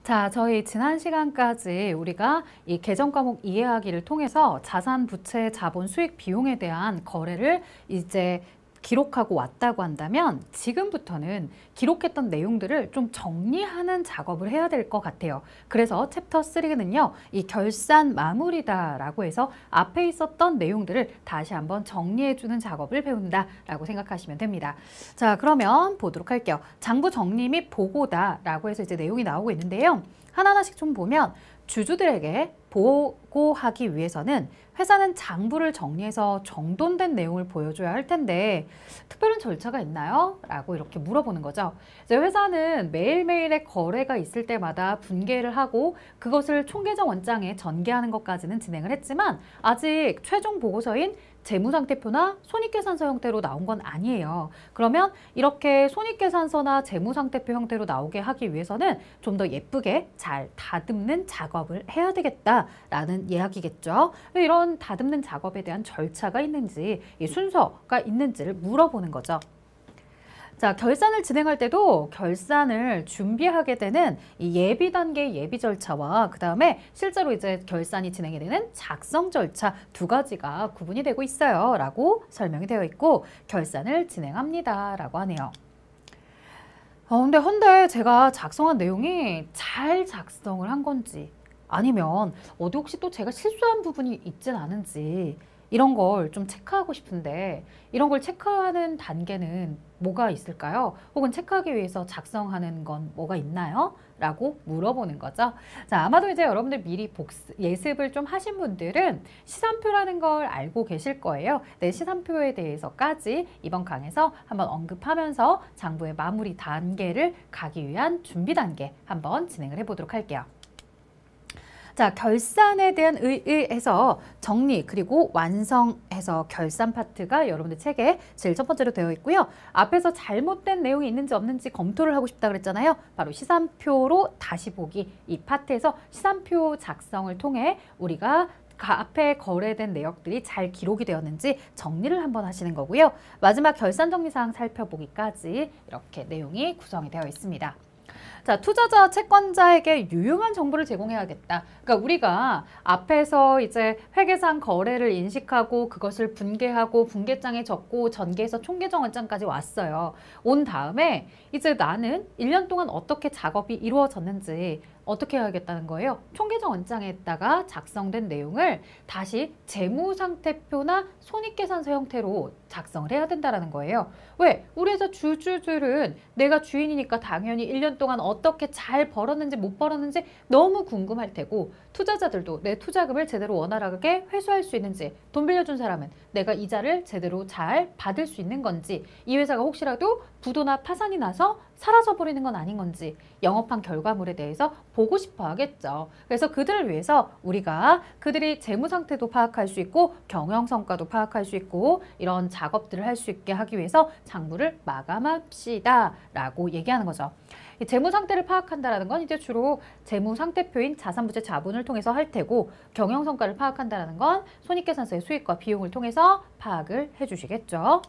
자, 저희 지난 시간까지 우리가 이 계정 과목 이해하기를 통해서 자산, 부채, 자본, 수익, 비용에 대한 거래를 이제 기록하고 왔다고 한다면 지금부터는 기록했던 내용들을 좀 정리하는 작업을 해야 될 것 같아요. 그래서 챕터 3는요, 이 결산 마무리다라고 해서 앞에 있었던 내용들을 다시 한번 정리해주는 작업을 배운다라고 생각하시면 됩니다. 자, 그러면 보도록 할게요. 장부 정리 및 보고다라고 해서 이제 내용이 나오고 있는데요. 하나하나씩 좀 보면 주주들에게 보고하기 위해서는 회사는 장부를 정리해서 정돈된 내용을 보여줘야 할 텐데 특별한 절차가 있나요? 라고 이렇게 물어보는 거죠. 이제 회사는 매일매일의 거래가 있을 때마다 분계를 하고 그것을 총계정 원장에 전개하는 것까지는 진행을 했지만 아직 최종 보고서인 재무상태표나 손익계산서 형태로 나온 건 아니에요. 그러면 이렇게 손익계산서나 재무상태표 형태로 나오게 하기 위해서는 좀 더 예쁘게 잘 다듬는 작업을 해야 되겠다라는 이야기겠죠. 이런 다듬는 작업에 대한 절차가 있는지, 이 순서가 있는지를 물어보는 거죠. 자, 결산을 진행할 때도 결산을 준비하게 되는 이 예비 단계 예비 절차와 그 다음에 실제로 이제 결산이 진행이 되는 작성 절차 두 가지가 구분이 되고 있어요. 라고 설명이 되어 있고 결산을 진행합니다. 라고 하네요. 근데 제가 작성한 내용이 잘 작성을 한 건지 아니면 어디 혹시 또 제가 실수한 부분이 있진 않은지 이런 걸 좀 체크하고 싶은데 이런 걸 체크하는 단계는 뭐가 있을까요? 혹은 체크하기 위해서 작성하는 건 뭐가 있나요? 라고 물어보는 거죠. 자, 아마도 이제 여러분들 미리 예습을 좀 하신 분들은 시산표라는 걸 알고 계실 거예요. 네, 시산표에 대해서까지 이번 강에서 한번 언급하면서 장부의 마무리 단계를 가기 위한 준비 단계 한번 진행을 해보도록 할게요. 자, 결산에 대한 의의해서 정리 그리고 완성해서 결산 파트가 여러분들 책에 제일 첫 번째로 되어 있고요. 앞에서 잘못된 내용이 있는지 없는지 검토를 하고 싶다 그랬잖아요. 바로 시산표로 다시 보기 이 파트에서 시산표 작성을 통해 우리가 앞에 거래된 내역들이 잘 기록이 되었는지 정리를 한번 하시는 거고요. 마지막 결산 정리사항 살펴보기까지 이렇게 내용이 구성이 되어 있습니다. 자, 투자자, 채권자에게 유용한 정보를 제공해야겠다. 그러니까 우리가 앞에서 이제 회계상 거래를 인식하고 그것을 분계하고 분계장에 적고 전개해서 총계정 원장까지 왔어요. 온 다음에 이제 나는 1년 동안 어떻게 작업이 이루어졌는지 어떻게 해야겠다는 거예요? 총계정 원장에다가 작성된 내용을 다시 재무상태표나 손익계산서 형태로 작성을 해야 된다는 거예요. 왜? 우리 회사 주주들은 내가 주인이니까 당연히 1년 동안 어떻게 잘 벌었는지 못 벌었는지 너무 궁금할 테고 투자자들도 내 투자금을 제대로 원활하게 회수할 수 있는지 돈 빌려준 사람은 내가 이자를 제대로 잘 받을 수 있는 건지 이 회사가 혹시라도 부도나 파산이 나서 사라져 버리는 건 아닌 건지 영업한 결과물에 대해서 보고 싶어 하겠죠. 그래서 그들을 위해서 우리가 그들이 재무 상태도 파악할 수 있고 경영 성과도 파악할 수 있고 이런 작업들을 할 수 있게 하기 위해서 장부를 마감합시다 라고 얘기하는 거죠. 이 재무 상태를 파악한다는 건 이제 주로 재무 상태표인 자산, 부채, 자본을 통해서 할 테고 경영 성과를 파악한다는 건 손익계산서의 수익과 비용을 통해서 파악을 해주시겠죠.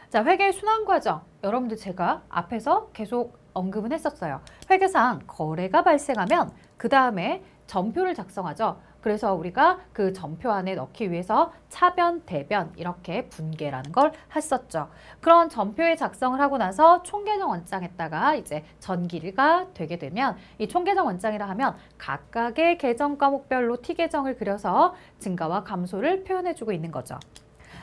자, 회계 순환 과정. 여러분들 제가 앞에서 계속 언급은 했었어요. 회계상 거래가 발생하면 그 다음에 전표를 작성하죠. 그래서 우리가 그 전표 안에 넣기 위해서 차변, 대변 이렇게 분계라는 걸 했었죠. 그런 전표에 작성을 하고 나서 총계정 원장에다가 이제 전기가 되게 되면 이 총계정 원장이라 하면 각각의 계정 과목별로 T계정을 그려서 증가와 감소를 표현해주고 있는 거죠.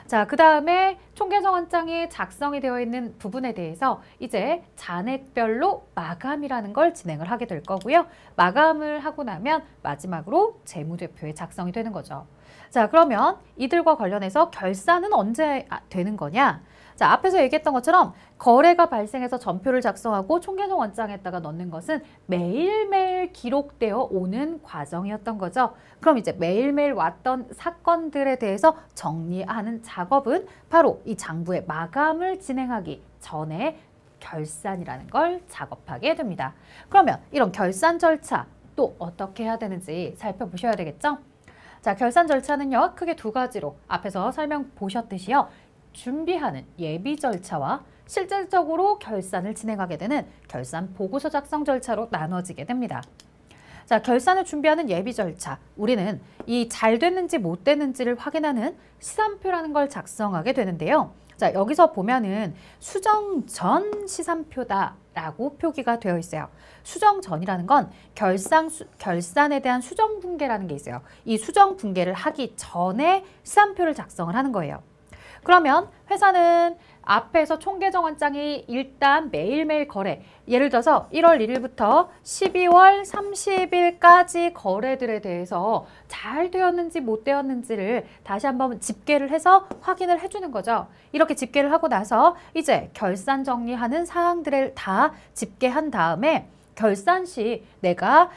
자, 그 다음에 총계정 원장이 작성이 되어 있는 부분에 대해서 이제 잔액별로 마감이라는 걸 진행을 하게 될 거고요. 마감을 하고 나면 마지막으로 재무제표에 작성이 되는 거죠. 자, 그러면 이들과 관련해서 결산은 언제 되는 거냐? 자, 앞에서 얘기했던 것처럼 거래가 발생해서 전표를 작성하고 총계정 원장에다가 넣는 것은 매일매일 기록되어 오는 과정이었던 거죠. 그럼 이제 매일매일 왔던 사건들에 대해서 정리하는 작업은 바로 이 장부의 마감을 진행하기 전에 결산이라는 걸 작업하게 됩니다. 그러면 이런 결산 절차 또 어떻게 해야 되는지 살펴보셔야 되겠죠? 자, 결산 절차는요, 크게 두 가지로 앞에서 설명 보셨듯이요. 준비하는 예비 절차와 실질적으로 결산을 진행하게 되는 결산 보고서 작성 절차로 나눠지게 됩니다. 자, 결산을 준비하는 예비 절차. 우리는 이 잘 됐는지 못 됐는지를 확인하는 시산표라는 걸 작성하게 되는데요. 자, 여기서 보면은 수정 전 시산표다라고 표기가 되어 있어요. 수정 전이라는 건 결산에 대한 수정 분계라는 게 있어요. 이 수정 분계를 하기 전에 시산표를 작성을 하는 거예요. 그러면 회사는 앞에서 총계정원장이 일단 매일매일 거래, 예를 들어서 1월 1일부터 12월 30일까지 거래들에 대해서 잘 되었는지 못 되었는지를 다시 한번 집계를 해서 확인을 해주는 거죠. 이렇게 집계를 하고 나서 이제 결산 정리하는 사항들을 다 집계한 다음에 결산 시 내가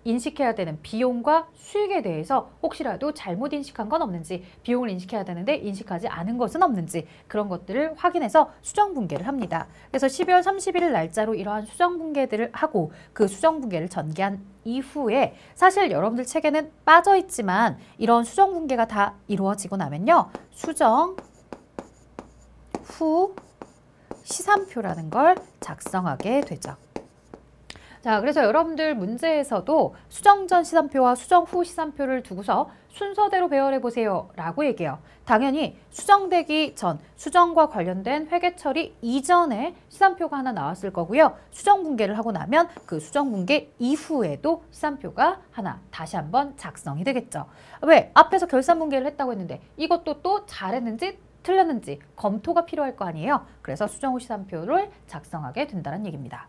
인식해야 되는 비용과 수익에 대해서 혹시라도 잘못 인식한 건 없는지, 비용을 인식해야 되는데 인식하지 않은 것은 없는지 그런 것들을 확인해서 수정 분계를 합니다. 그래서 12월 31일 날짜로 이러한 수정 분계들을 하고 그 수정 분계를 전개한 이후에 사실 여러분들 책에는 빠져 있지만 이런 수정 분계가 다 이루어지고 나면요. 수정 후 시산표라는 걸 작성하게 되죠. 자, 그래서 여러분들 문제에서도 수정 전 시산표와 수정 후 시산표를 두고서 순서대로 배열해 보세요 라고 얘기해요. 당연히 수정되기 전, 수정과 관련된 회계 처리 이전에 시산표가 하나 나왔을 거고요. 수정 분계를 하고 나면 그 수정 분계 이후에도 시산표가 하나 다시 한번 작성이 되겠죠. 왜? 앞에서 결산 분계를 했다고 했는데 이것도 또 잘했는지 틀렸는지 검토가 필요할 거 아니에요. 그래서 수정 후 시산표를 작성하게 된다는 얘기입니다.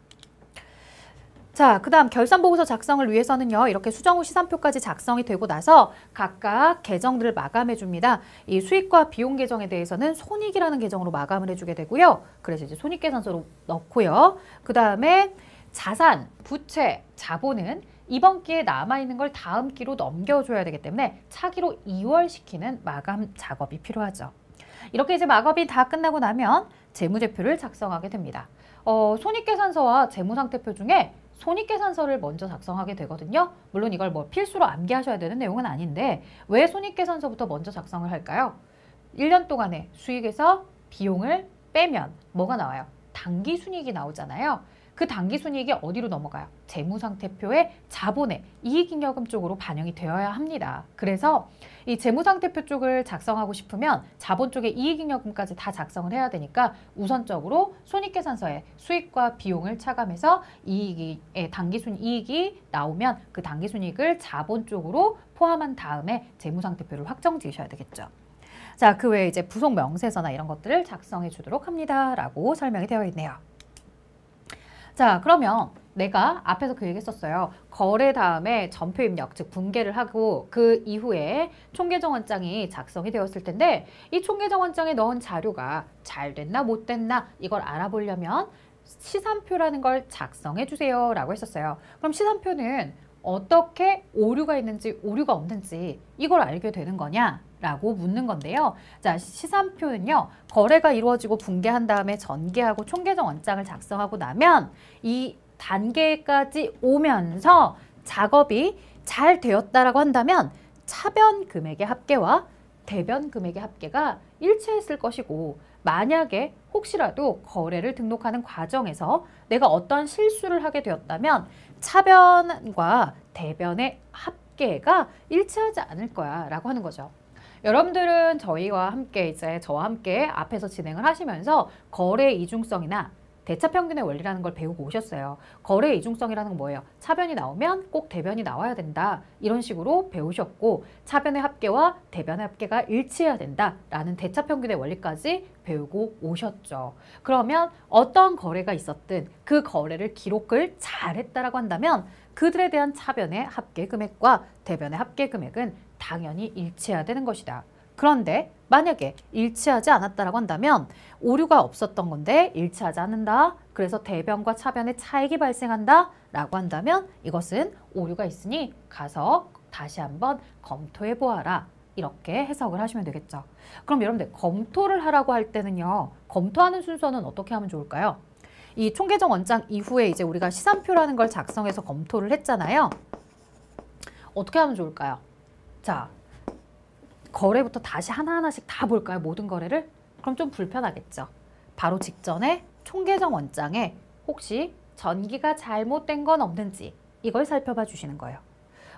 자, 그 다음 결산보고서 작성을 위해서는요. 이렇게 수정 후 시산표까지 작성이 되고 나서 각각 계정들을 마감해 줍니다. 이 수익과 비용 계정에 대해서는 손익이라는 계정으로 마감을 해주게 되고요. 그래서 이제 손익계산서로 넣고요. 그 다음에 자산, 부채, 자본은 이번 기에 남아있는 걸 다음 기로 넘겨줘야 되기 때문에 차기로 이월시키는 마감 작업이 필요하죠. 이렇게 이제 마감이 다 끝나고 나면 재무제표를 작성하게 됩니다. 손익계산서와 재무상태표 중에 손익계산서를 먼저 작성하게 되거든요. 물론 이걸 뭐 필수로 암기하셔야 되는 내용은 아닌데 왜 손익계산서부터 먼저 작성을 할까요? 1년 동안의 수익에서 비용을 빼면 뭐가 나와요? 당기순이익이 나오잖아요. 그 당기순이익이 어디로 넘어가요? 재무상태표의 자본의 이익잉여금 쪽으로 반영이 되어야 합니다. 그래서 이 재무상태표 쪽을 작성하고 싶으면 자본 쪽의 이익잉여금까지 다 작성을 해야 되니까 우선적으로 손익계산서에 수익과 비용을 차감해서 당기순이익이 나오면 그 당기순이익을 자본 쪽으로 포함한 다음에 재무상태표를 확정 지으셔야 되겠죠. 자, 그 외에 이제 부속 명세서나 이런 것들을 작성해 주도록 합니다. 라고 설명이 되어 있네요. 자, 그러면 내가 앞에서 그 얘기 했었어요. 거래 다음에 전표 입력, 즉 분계를 하고 그 이후에 총계정원장이 작성이 되었을 텐데 이 총계정원장에 넣은 자료가 잘 됐나 못 됐나 이걸 알아보려면 시산표라는 걸 작성해 주세요 라고 했었어요. 그럼 시산표는 어떻게 오류가 있는지 오류가 없는지 이걸 알게 되는 거냐? 라고 묻는 건데요. 자, 시산표는요. 거래가 이루어지고 분계한 다음에 전개하고 총계정 원장을 작성하고 나면 이 단계까지 오면서 작업이 잘 되었다라고 한다면 차변 금액의 합계와 대변 금액의 합계가 일치했을 것이고 만약에 혹시라도 거래를 등록하는 과정에서 내가 어떠한 실수를 하게 되었다면 차변과 대변의 합계가 일치하지 않을 거야 라고 하는 거죠. 여러분들은 저와 함께 앞에서 진행을 하시면서 거래 이중성이나 대차평균의 원리라는 걸 배우고 오셨어요. 거래 이중성이라는 건 뭐예요? 차변이 나오면 꼭 대변이 나와야 된다. 이런 식으로 배우셨고 차변의 합계와 대변의 합계가 일치해야 된다라는 대차평균의 원리까지 배우고 오셨죠. 그러면 어떤 거래가 있었든 그 거래를 기록을 잘했다라고 한다면 그들에 대한 차변의 합계 금액과 대변의 합계 금액은 당연히 일치해야 되는 것이다. 그런데 만약에 일치하지 않았다라고 한다면 오류가 없었던 건데 일치하지 않는다. 그래서 대변과 차변의 차익이 발생한다 라고 한다면 이것은 오류가 있으니 가서 다시 한번 검토해 보아라. 이렇게 해석을 하시면 되겠죠. 그럼 여러분들 검토를 하라고 할 때는요. 검토하는 순서는 어떻게 하면 좋을까요? 이 총계정 원장 이후에 이제 우리가 시산표라는 걸 작성해서 검토를 했잖아요. 어떻게 하면 좋을까요? 자, 거래부터 다시 하나하나씩 다 볼까요? 모든 거래를? 그럼 좀 불편하겠죠. 바로 직전에 총계정 원장에 혹시 전기가 잘못된 건 없는지 이걸 살펴봐 주시는 거예요.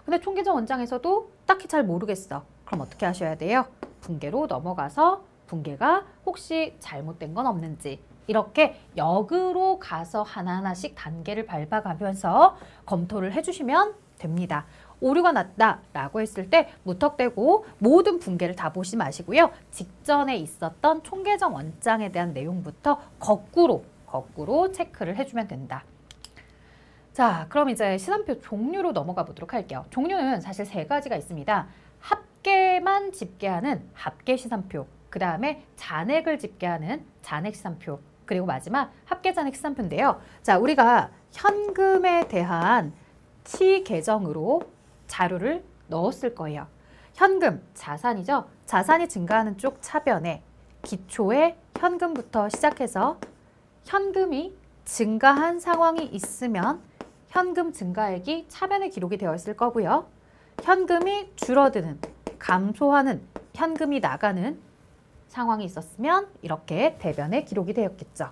근데 총계정 원장에서도 딱히 잘 모르겠어. 그럼 어떻게 하셔야 돼요? 분계로 넘어가서 분계가 혹시 잘못된 건 없는지 이렇게 역으로 가서 하나하나씩 단계를 밟아가면서 검토를 해주시면 됩니다. 오류가 났다라고 했을 때 무턱대고 모든 분계를 다 보지 마시고요. 직전에 있었던 총계정 원장에 대한 내용부터 거꾸로 체크를 해주면 된다. 자, 그럼 이제 시간표 종류로 넘어가 보도록 할게요. 종류는 사실 세 가지가 있습니다. 합계만 집계하는 합계 시산표, 그 다음에 잔액을 집계하는 잔액 시산표, 그리고 마지막 합계 잔액 시산표인데요. 자, 우리가 현금에 대한 T 계정으로 자료를 넣었을 거예요. 현금, 자산이죠. 자산이 증가하는 쪽 차변에 기초에 현금부터 시작해서 현금이 증가한 상황이 있으면 현금 증가액이 차변에 기록이 되어 있을 거고요. 현금이 줄어드는, 감소하는, 현금이 나가는 상황이 있었으면 이렇게 대변에 기록이 되었겠죠.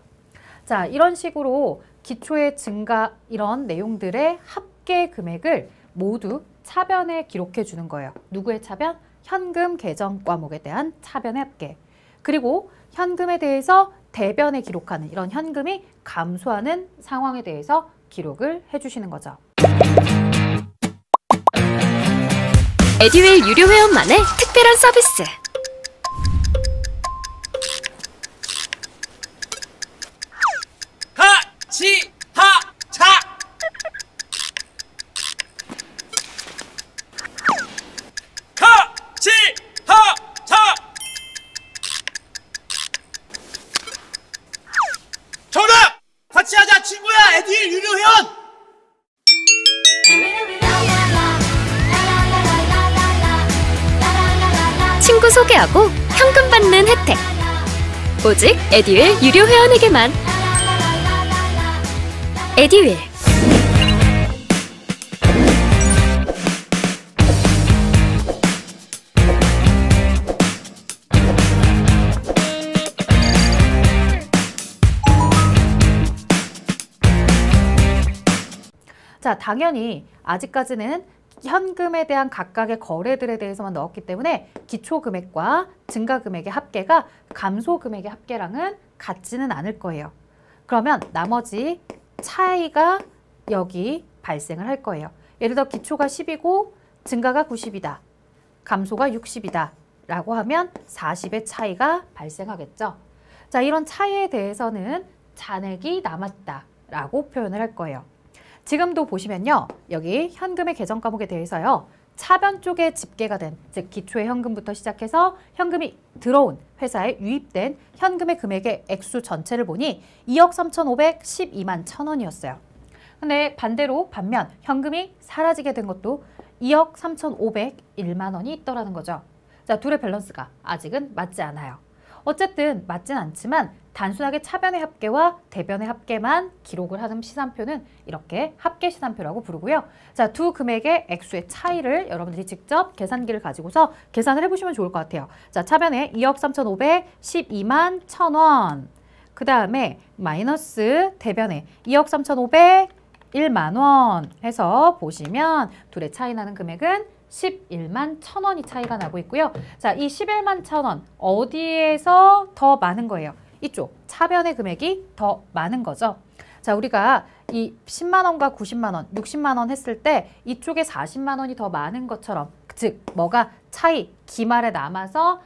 자, 이런 식으로 기초의 증가 이런 내용들의 합계 금액을 모두 차변에 기록해 주는 거예요. 누구의 차변? 현금 계정 과목에 대한 차변의 합계. 그리고 현금에 대해서 대변에 기록하는 이런 현금이 감소하는 상황에 대해서 기록을 해주시는 거죠. 에듀윌 유료 회원만의 특별한 서비스. 같이 하자. 같이 하자. 정답! 같이 하자 친구야. 에듀윌 유료 회원. 친구 소개하고 현금 받는 혜택. 오직 에듀윌 유료 회원에게만. 에듀윌. 자, 당연히 아직까지는 현금에 대한 각각의 거래들에 대해서만 넣었기 때문에 기초금액과 증가금액의 합계가 감소금액의 합계랑은 같지는 않을 거예요. 그러면 나머지 차이가 여기 발생을 할 거예요. 예를 들어 기초가 10이고 증가가 90이다. 감소가 60이다. 라고 하면 40의 차이가 발생하겠죠. 자, 이런 차이에 대해서는 잔액이 남았다. 라고 표현을 할 거예요. 지금도 보시면요. 여기 현금의 계정 과목에 대해서요. 차변 쪽에 집계가 된, 즉 기초의 현금부터 시작해서 현금이 들어온 회사에 유입된 현금의 금액의 액수 전체를 보니 2억 3,512만 1,000원이었어요. 근데 반대로 반면 현금이 사라지게 된 것도 2억 3,501만 원이 있더라는 거죠. 자, 둘의 밸런스가 아직은 맞지 않아요. 어쨌든 맞진 않지만 단순하게 차변의 합계와 대변의 합계만 기록을 하는 시산표는 이렇게 합계 시산표라고 부르고요. 자, 두 금액의 액수의 차이를 여러분들이 직접 계산기를 가지고서 계산을 해보시면 좋을 것 같아요. 자, 차변에 2억 3,512만 1,000원. 그 다음에 마이너스 대변에 2억 3,501만 원 해서 보시면 둘의 차이 나는 금액은 11만 1,000원이 차이가 나고 있고요. 자, 이 11만 1,000원 어디에서 더 많은 거예요? 이쪽 차변의 금액이 더 많은 거죠. 자, 우리가 이 10만 원과 90만 원, 60만 원 했을 때 이쪽에 40만 원이 더 많은 것처럼, 즉 뭐가 차이, 기말에 남아서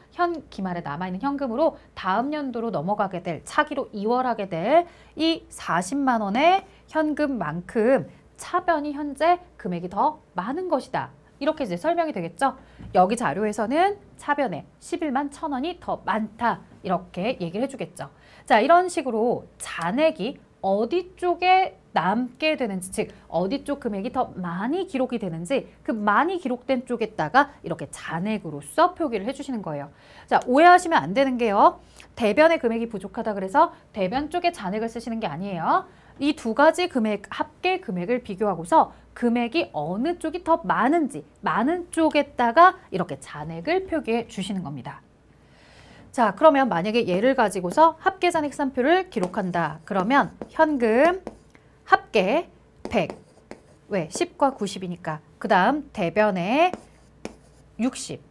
기말에 남아있는 현금으로 다음 연도로 넘어가게 될, 차기로 이월하게 될 이 40만 원의 현금만큼 차변이 현재 금액이 더 많은 것이다. 이렇게 이제 설명이 되겠죠. 여기 자료에서는 차변에 11만 1,000원이 더 많다. 이렇게 얘기를 해주겠죠. 자, 이런 식으로 잔액이 어디 쪽에 남게 되는지, 즉 어디 쪽 금액이 더 많이 기록이 되는지 그 많이 기록된 쪽에다가 이렇게 잔액으로서 표기를 해주시는 거예요. 자, 오해하시면 안 되는 게요. 대변의 금액이 부족하다 그래서 대변 쪽에 잔액을 쓰시는 게 아니에요. 이 두 가지 금액, 합계 금액을 비교하고서 금액이 어느 쪽이 더 많은지, 많은 쪽에다가 이렇게 잔액을 표기해 주시는 겁니다. 자, 그러면 만약에 얘를 가지고서 합계잔액산표를 기록한다. 그러면 현금 합계 100. 왜? 10과 90이니까. 그 다음 대변에 60.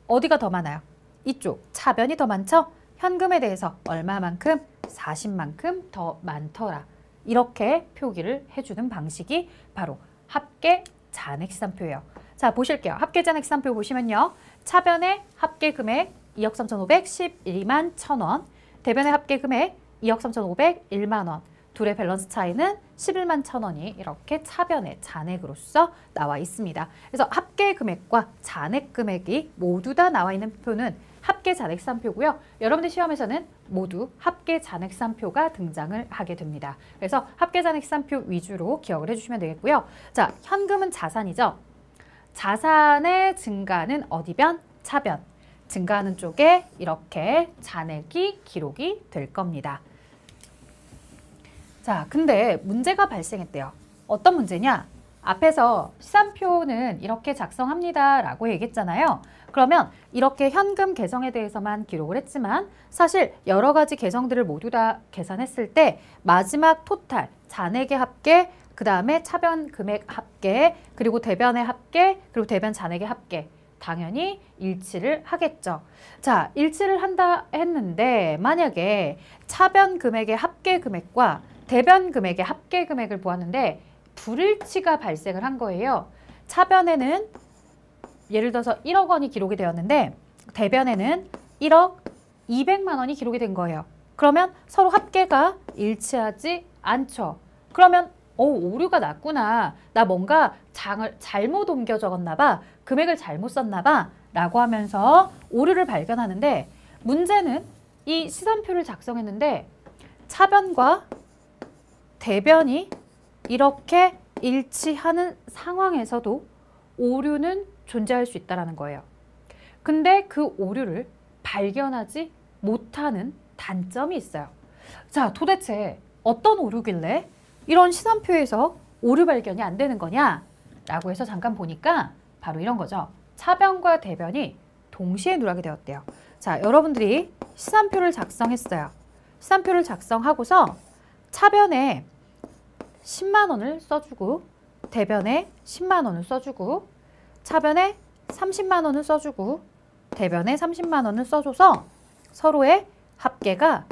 어디가 더 많아요? 이쪽. 차변이 더 많죠? 현금에 대해서 얼마만큼? 40만큼 더 많더라. 이렇게 표기를 해주는 방식이 바로 합계잔액산표예요. 자, 보실게요. 합계잔액산표 보시면요. 차변의 합계금액 2억 3,511만 1,000원, 대변의 합계금액 2억 3,501만 원, 둘의 밸런스 차이는 11만 1,000원이 이렇게 차변의 잔액으로서 나와 있습니다. 그래서 합계금액과 잔액금액이 모두 다 나와 있는 표는 합계잔액산표고요. 여러분들 시험에서는 모두 합계잔액산표가 등장을 하게 됩니다. 그래서 합계잔액산표 위주로 기억을 해주시면 되겠고요. 자, 현금은 자산이죠. 자산의 증가는 어디 변? 차변. 증가하는 쪽에 이렇게 잔액이 기록이 될 겁니다. 자, 근데 문제가 발생했대요. 어떤 문제냐? 앞에서 시산표는 이렇게 작성합니다 라고 얘기했잖아요. 그러면 이렇게 현금 계정에 대해서만 기록을 했지만 사실 여러 가지 계정들을 모두 다 계산했을 때 마지막 토탈, 잔액의 합계, 그 다음에 차변 금액 합계, 그리고 대변의 합계, 그리고 대변 잔액의 합계 당연히 일치를 하겠죠. 자, 일치를 한다 했는데 만약에 차변 금액의 합계 금액과 대변 금액의 합계 금액을 보았는데 불일치가 발생을 한 거예요. 차변에는 예를 들어서 1억 원이 기록이 되었는데 대변에는 1억 200만 원이 기록이 된 거예요. 그러면 서로 합계가 일치하지 않죠. 그러면 오류가 났구나. 나 뭔가 장을 잘못 옮겨 적었나 봐. 금액을 잘못 썼나 봐. 라고 하면서 오류를 발견하는데 문제는 이 시산표를 작성했는데 차변과 대변이 이렇게 일치하는 상황에서도 오류는 존재할 수 있다는 거예요. 근데 그 오류를 발견하지 못하는 단점이 있어요. 자, 도대체 어떤 오류길래 이런 시산표에서 오류 발견이 안 되는 거냐? 라고 해서 잠깐 보니까 바로 이런 거죠. 차변과 대변이 동시에 누락이 되었대요. 자, 여러분들이 시산표를 작성했어요. 시산표를 작성하고서 차변에 10만 원을 써주고 대변에 10만 원을 써주고 차변에 30만 원을 써주고 대변에 30만 원을 써줘서 서로의 합계가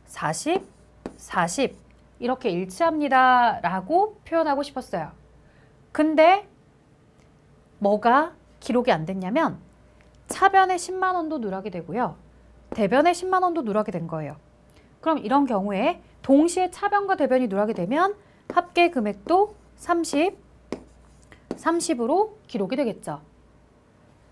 40, 40 이렇게 일치합니다 라고 표현하고 싶었어요. 근데 뭐가 기록이 안 됐냐면 차변에 10만 원도 누락이 되고요. 대변에 10만 원도 누락이 된 거예요. 그럼 이런 경우에 동시에 차변과 대변이 누락이 되면 합계 금액도 30, 30으로 기록이 되겠죠.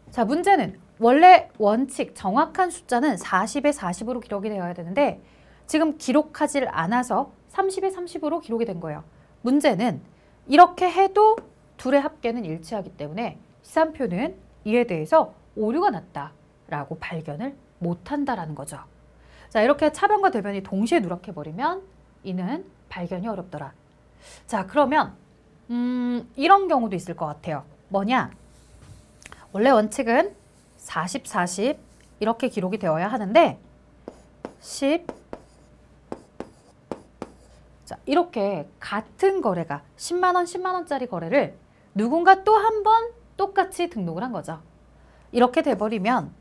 자, 문제는 원래 원칙 정확한 숫자는 40에 40으로 기록이 되어야 되는데 지금 기록하지 않아서 30에 30으로 기록이 된 거예요. 문제는 이렇게 해도 둘의 합계는 일치하기 때문에 시산표는 이에 대해서 오류가 났다라고 발견을 못한다라는 거죠. 자, 이렇게 차변과 대변이 동시에 누락해버리면 이는 발견이 어렵더라. 자, 그러면 이런 경우도 있을 것 같아요. 뭐냐? 원래 원칙은 40, 40 이렇게 기록이 되어야 하는데 10 자, 이렇게 같은 거래가 10만 원, 10만 원짜리 거래를 누군가 또 한 번 똑같이 등록을 한 거죠. 이렇게 돼버리면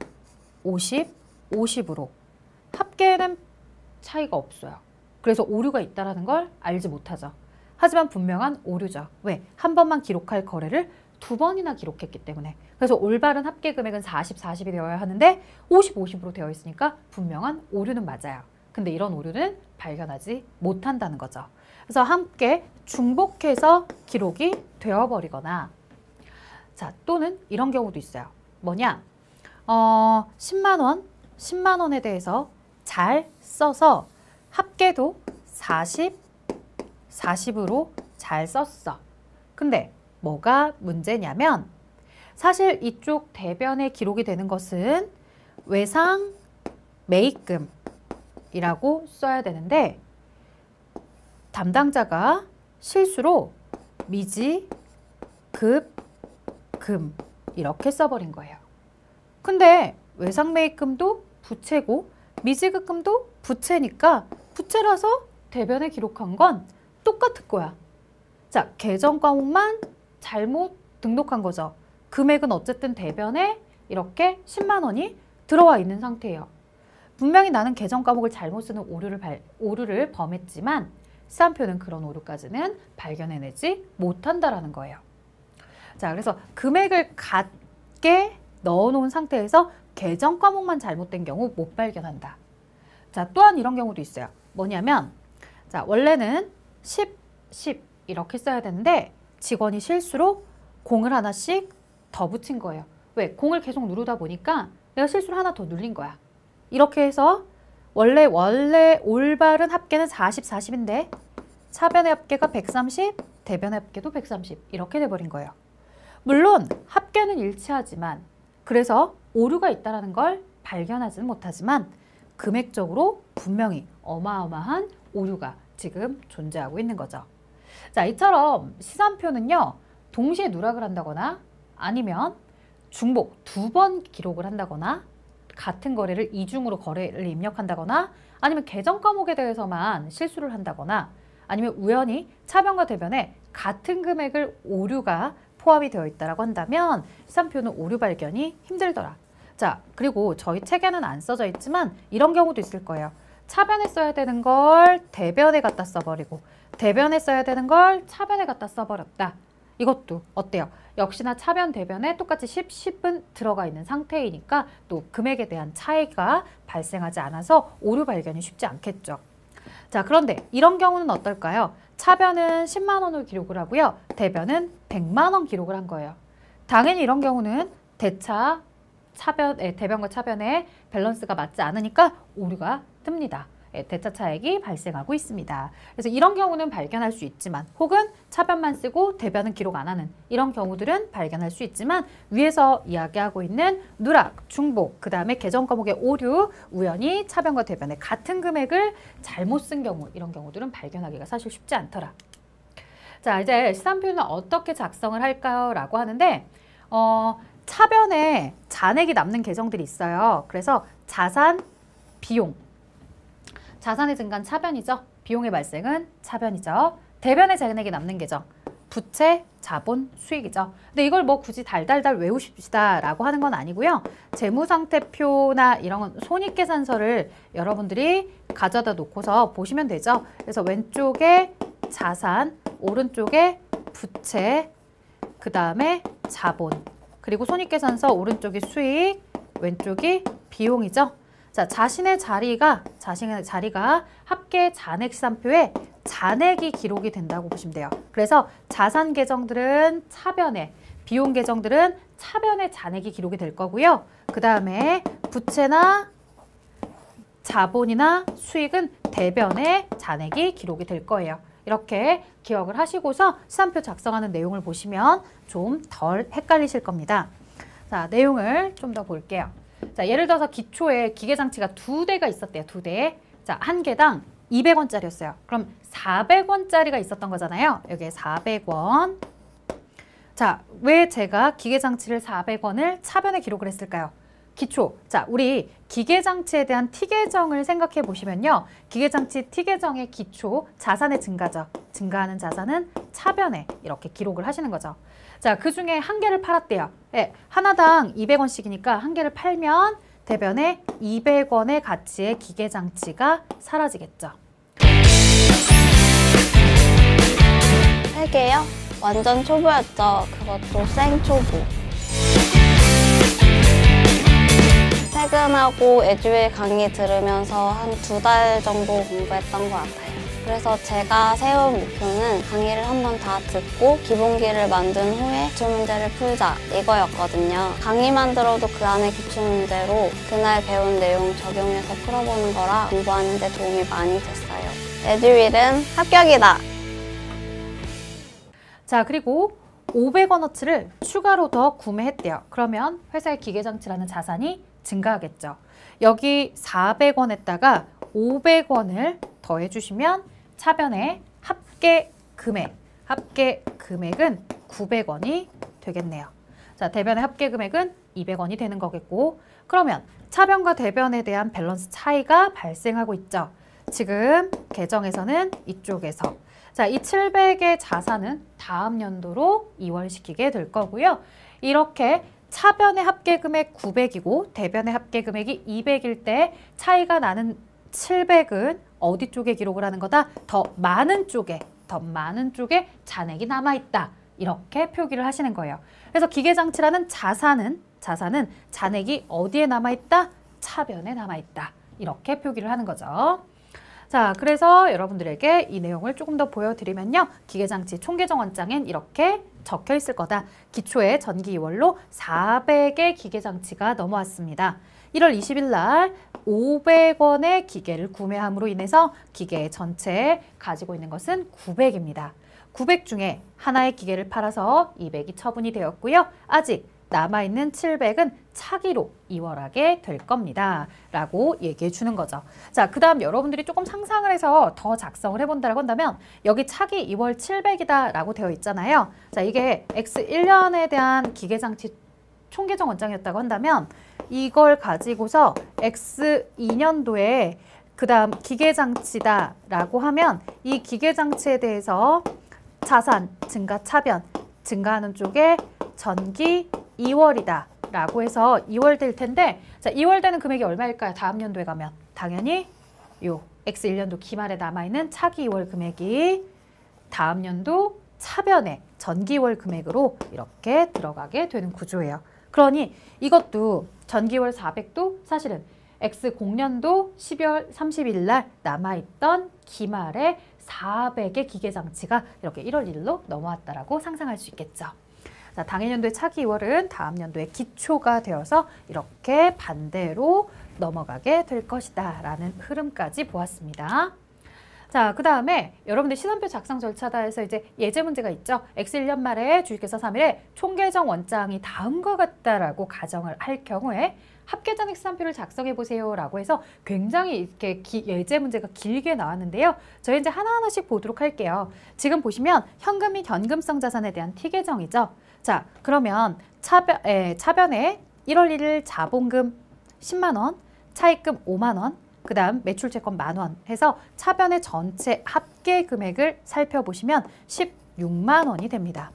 50, 50으로 합계에는 차이가 없어요. 그래서 오류가 있다는 걸 알지 못하죠. 하지만 분명한 오류죠. 왜? 한 번만 기록할 거래를 두 번이나 기록했기 때문에. 그래서 올바른 합계 금액은 40, 40이 되어야 하는데 50, 50으로 되어 있으니까 분명한 오류는 맞아요. 근데 이런 오류는 발견하지 못한다는 거죠. 그래서 함께 중복해서 기록이 되어버리거나 자, 또는 이런 경우도 있어요. 뭐냐? 10만 원, 10만 원에 대해서 잘 써서 합계도 40, 40으로 잘 썼어. 근데 뭐가 문제냐면 사실 이쪽 대변에 기록이 되는 것은 외상 매입금이라고 써야 되는데 담당자가 실수로 미지, 급, 금 이렇게 써버린 거예요. 근데 외상 매입금도 부채고 미지급금도 부채니까 부채라서 대변에 기록한 건 똑같을 거야. 자, 계정 과목만 잘못 등록한 거죠. 금액은 어쨌든 대변에 이렇게 10만 원이 들어와 있는 상태예요. 분명히 나는 계정 과목을 잘못 쓰는 오류를 범했지만 시산표는 그런 오류까지는 발견해내지 못한다라는 거예요. 자, 그래서 금액을 같게 넣어놓은 상태에서 계정 과목만 잘못된 경우 못 발견한다. 자, 또한 이런 경우도 있어요. 뭐냐면, 자, 원래는 10, 10 이렇게 써야 되는데 직원이 실수로 공을 하나씩 더 붙인 거예요. 왜? 공을 계속 누르다 보니까 내가 실수로 하나 더 눌린 거야. 이렇게 해서 원래 올바른 합계는 40, 40인데 차변의 합계가 130, 대변의 합계도 130 이렇게 돼버린 거예요. 물론 합계는 일치하지만 그래서 오류가 있다는 걸 발견하지는 못하지만 금액적으로 분명히 어마어마한 오류가 지금 존재하고 있는 거죠. 자, 이처럼 시산표는요. 동시에 누락을 한다거나 아니면 중복 2번 기록을 한다거나 같은 거래를 이중으로 거래를 입력한다거나 아니면 계정 과목에 대해서만 실수를 한다거나 아니면 우연히 차변과 대변에 같은 금액을 오류가 포함이 되어 있다고 한다면 시산표는 오류 발견이 힘들더라. 자, 그리고 저희 책에는 안 써져 있지만 이런 경우도 있을 거예요. 차변에 써야 되는 걸 대변에 갖다 써버리고 대변에 써야 되는 걸 차변에 갖다 써버렸다. 이것도 어때요? 역시나 차변 대변에 똑같이 10, 10은 들어가 있는 상태이니까 또 금액에 대한 차이가 발생하지 않아서 오류 발견이 쉽지 않겠죠. 자, 그런데 이런 경우는 어떨까요? 차변은 10만 원을 기록을 하고요. 대변은 100만 원 기록을 한 거예요. 당연히 이런 경우는 대변과 차변의 밸런스가 맞지 않으니까 오류가 뜹니다. 대차 차액이 발생하고 있습니다. 그래서 이런 경우는 발견할 수 있지만 혹은 차변만 쓰고 대변은 기록 안 하는 이런 경우들은 발견할 수 있지만 위에서 이야기하고 있는 누락, 중복, 그 다음에 계정 과목의 오류, 우연히 차변과 대변의 같은 금액을 잘못 쓴 경우 이런 경우들은 발견하기가 사실 쉽지 않더라. 자, 이제 시산표는 어떻게 작성을 할까요? 라고 하는데 차변에 잔액이 남는 계정들이 있어요. 그래서 자산, 비용 자산의 증가는 차변이죠. 비용의 발생은 차변이죠. 대변의 잔액이 남는 계정, 부채, 자본, 수익이죠. 근데 이걸 뭐 굳이 달달달 외우십시다 라고 하는 건 아니고요. 재무상태표나 이런 손익계산서를 여러분들이 가져다 놓고서 보시면 되죠. 그래서 왼쪽에 자산, 오른쪽에 부채, 그 다음에 자본, 그리고 손익계산서 오른쪽이 수익, 왼쪽이 비용이죠. 자, 자신의 자리가 합계 잔액 시산표에 잔액이 기록이 된다고 보시면 돼요. 그래서 자산 계정들은 차변에, 비용 계정들은 차변에 잔액이 기록이 될 거고요. 그 다음에 부채나 자본이나 수익은 대변에 잔액이 기록이 될 거예요. 이렇게 기억을 하시고서 시산표 작성하는 내용을 보시면 좀 덜 헷갈리실 겁니다. 자, 내용을 좀 더 볼게요. 자, 예를 들어서 기초에 기계장치가 2대가 있었대요. 2대. 자, 한 개당 200원짜리였어요. 그럼 400원짜리가 있었던 거잖아요. 여기에 400원. 자, 왜 제가 기계장치를 400원을 차변에 기록을 했을까요? 기초. 자, 우리 기계장치에 대한 T계정을 생각해 보시면요. 기계장치 T계정의 기초, 자산의 증가죠. 증가하는 자산은 차변에 이렇게 기록을 하시는 거죠. 자, 그 중에 한 개를 팔았대요. 네, 하나당 200원씩이니까 한 개를 팔면 대변에 200원의 가치의 기계장치가 사라지겠죠. 할게요. 완전 초보였죠. 그것도 생초보. 퇴근하고 에듀윌 강의 들으면서 한 2달 정도 공부했던 것 같아요. 그래서 제가 세운 목표는 강의를 한번 다 듣고 기본기를 만든 후에 기출문제를 풀자 이거였거든요. 강의만 들어도 그 안에 기출문제로 그날 배운 내용 적용해서 풀어보는 거라 공부하는 데 도움이 많이 됐어요. 에듀윌은 합격이다! 자, 그리고 500원어치를 추가로 더 구매했대요. 그러면 회사의 기계장치라는 자산이 증가하겠죠. 여기 400원에다가 500원을 더해주시면 차변의 합계 금액은 900원이 되겠네요. 자, 대변의 합계 금액은 200원이 되는 거겠고, 그러면 차변과 대변에 대한 밸런스 차이가 발생하고 있죠. 지금 계정에서는 이쪽에서 자, 이 700의 자산은 다음 연도로 이월시키게 될 거고요. 이렇게 차변의 합계금액 900이고 대변의 합계금액이 200일 때 차이가 나는 700은 어디 쪽에 기록을 하는 거다? 더 많은 쪽에 잔액이 남아있다. 이렇게 표기를 하시는 거예요. 그래서 기계장치라는 자산은 잔액이 어디에 남아있다? 차변에 남아있다. 이렇게 표기를 하는 거죠. 자, 그래서 여러분들에게 이 내용을 조금 더 보여드리면요. 기계장치 총계정 원장엔 이렇게 적혀 있을 거다. 기초에 전기 2월로 400의 기계장치가 넘어왔습니다. 1월 20일 날 500원의 기계를 구매함으로 인해서 기계 전체에 가지고 있는 것은 900입니다. 900 중에 하나의 기계를 팔아서 200이 처분이 되었고요. 아직 남아있는 700은 차기로 이월하게 될 겁니다. 라고 얘기해 주는 거죠. 자, 그 다음 여러분들이 조금 상상을 해서 더 작성을 해본다고 한다면 여기 차기 2월 700이다 라고 되어 있잖아요. 자, 이게 X1년에 대한 기계장치 총계정 원장이었다고 한다면 이걸 가지고서 X2년도에 그 다음 기계장치다 라고 하면 이 기계장치에 대해서 자산, 증가, 차변, 증가하는 쪽에 전기 2월이다 라고 해서 2월 될 텐데 자, 2월 되는 금액이 얼마일까요? 다음 연도에 가면 당연히 요 X1년도 기말에 남아있는 차기 2월 금액이 다음 연도 차변의 전기 2월 금액으로 이렇게 들어가게 되는 구조예요. 그러니 이것도 전기 2월 400도 사실은 X0년도 12월 30일 날 남아있던 기말에 400의 기계장치가 이렇게 1월 1일로 넘어왔다라고 상상할 수 있겠죠. 자, 당해 연도의 차기 2월은 다음 연도의 기초가 되어서 이렇게 반대로 넘어가게 될 것이다 라는 흐름까지 보았습니다. 자, 그 다음에 여러분들 시간표 작성 절차다 해서 이제 예제 문제가 있죠. X1년 말에 주식회사 3일에 총계정 원장이 다음과 같다라고 가정을 할 경우에 합계잔액 시간표를 작성해 보세요 라고 해서 굉장히 이렇게 예제 문제가 길게 나왔는데요. 저희 이제 하나하나씩 보도록 할게요. 지금 보시면 현금 및 현금성 자산에 대한 T계정이죠. 자, 그러면 차변에 1월 1일 자본금 10만 원, 차입금 5만 원, 그 다음 매출채권 10,000원 해서 차변의 전체 합계 금액을 살펴보시면 16만 원이 됩니다.